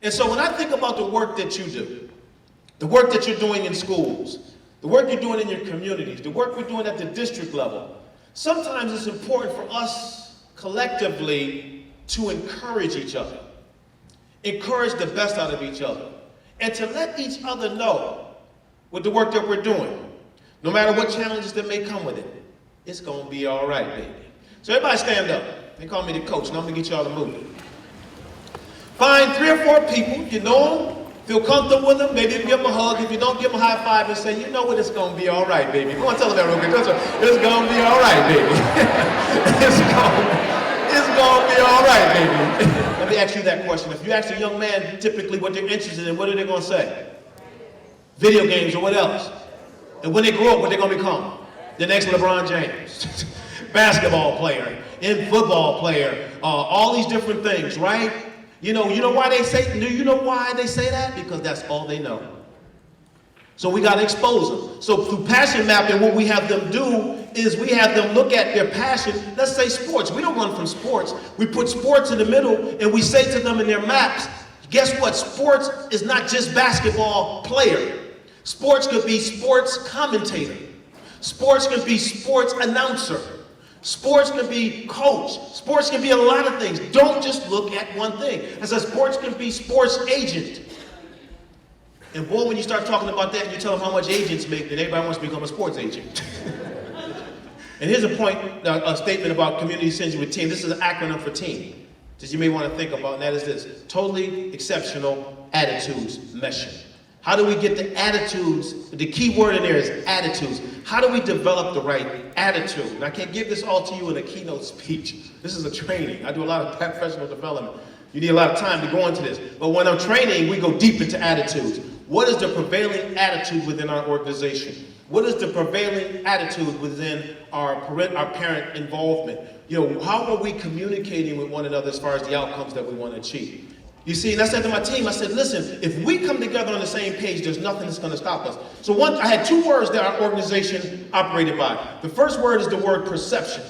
And so when I think about the work that you do, the work that you're doing in schools, the work you're doing in your communities, the work we're doing at the district level, sometimes it's important for us collectively to encourage each other, encourage the best out of each other, and to let each other know with the work that we're doing, no matter what challenges that may come with it, it's going to be all right, baby. So everybody stand up. They call me the coach, and I'm going to get y'all to move. Find 3 or 4 people, you know them, feel comfortable with them, maybe give them a hug. If you don't, give them a high five and say, you know what, it's going to be all right, baby. Go on, tell them that real quick. It's going to be all right, baby. It's going to be all right, baby. Let me ask you that question. If you ask a young man typically what they're interested in, what are they going to say? Video games or what else? And when they grow up, what they're going to become? The next LeBron James. Basketball player, and football player, all these different things, right? You know why they say, do you know why they say that? Because that's all they know. So we got to expose them. So through passion mapping, what we have them do is we have them look at their passion. Let's say sports. We don't run from sports. We put sports in the middle and we say to them in their maps, guess what? Sports is not just basketball player. Sports could be sports commentator. Sports can be sports announcer. Sports can be coach. Sports can be a lot of things. Don't just look at one thing. I said sports can be sports agent. And boy, when you start talking about that and you tell them how much agents make, then everybody wants to become a sports agent. And here's a statement about community synergy with team. This is an acronym for team that you may want to think about, and that is this: totally exceptional attitudes meshing. How do we get the attitudes? The key word in there is attitudes. How do we develop the right attitude? And I can't give this all to you in a keynote speech. This is a training. I do a lot of professional development. You need a lot of time to go into this. But when I'm training, we go deep into attitudes. What is the prevailing attitude within our organization? What is the prevailing attitude within our parent involvement? How are we communicating with one another as far as the outcomes that we want to achieve? You see, and I said to my team, I said, listen, if we come together on the same page, there's nothing that's going to stop us. So I had 2 words that our organization operated by. The first word is the word perception.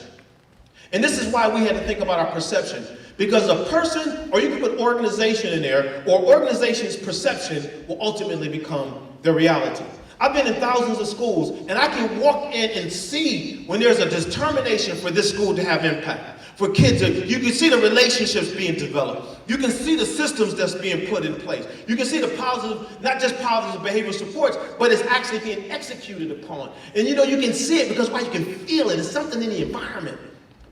And this is why we had to think about our perception. Because a person, or you can put organization in there, or organization's perception will ultimately become their reality. I've been in thousands of schools, and I can walk in and see when there's a determination for this school to have impact. For kids, you can see the relationships being developed. You can see the systems that's being put in place. You can see the positive, not just positive behavioral supports, but it's actually being executed upon. And you can see it because why? You can feel it. It's something in the environment.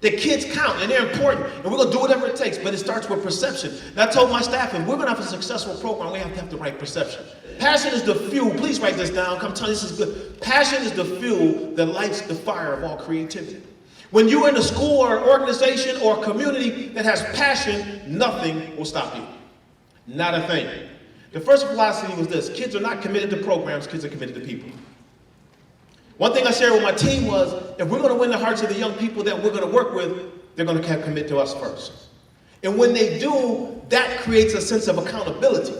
The kids count and they're important, and we're going to do whatever it takes, but it starts with perception. And I told my staff, if we're going to have a successful program, we have to have the right perception. Passion is the fuel. Please write this down. Come tell you this is good. Passion is the fuel that lights the fire of all creativity. When you're in a school or an organization or a community that has passion, nothing will stop you. Not a thing. The first philosophy was this: kids are not committed to programs, kids are committed to people. One thing I shared with my team was, if we're going to win the hearts of the young people that we're going to work with, they're going to commit to us first. And when they do, that creates a sense of accountability.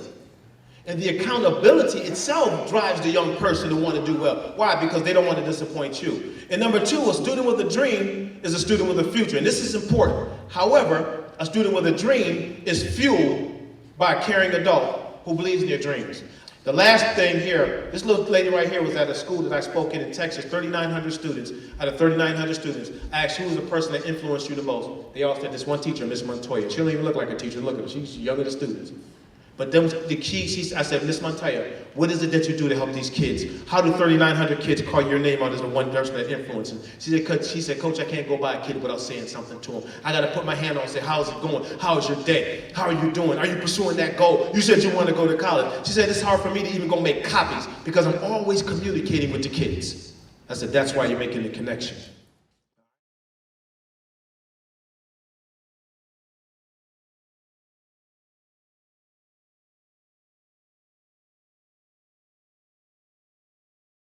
And the accountability itself drives the young person to want to do well. Why? Because they don't want to disappoint you. And number 2, a student with a dream is a student with a future. And this is important. However, a student with a dream is fueled by a caring adult who believes in their dreams. The last thing here, this little lady right here was at a school that I spoke in Texas, 3,900 students. Out of 3,900 students, I asked, who was the person that influenced you the most? They all said this one teacher, Miss Montoya. She don't even look like a teacher. Look at her. She's younger than students. But then the key, I said, Miss Montoya, what is it that you do to help these kids? How do 3,900 kids call your name out as the one person that influences? She said, Coach, I can't go by a kid without saying something to him. I got to put my hand on and say, how's it going? How's your day? How are you doing? Are you pursuing that goal? You said you want to go to college. She said, it's hard for me to even go make copies because I'm always communicating with the kids. I said, that's why you're making the connection.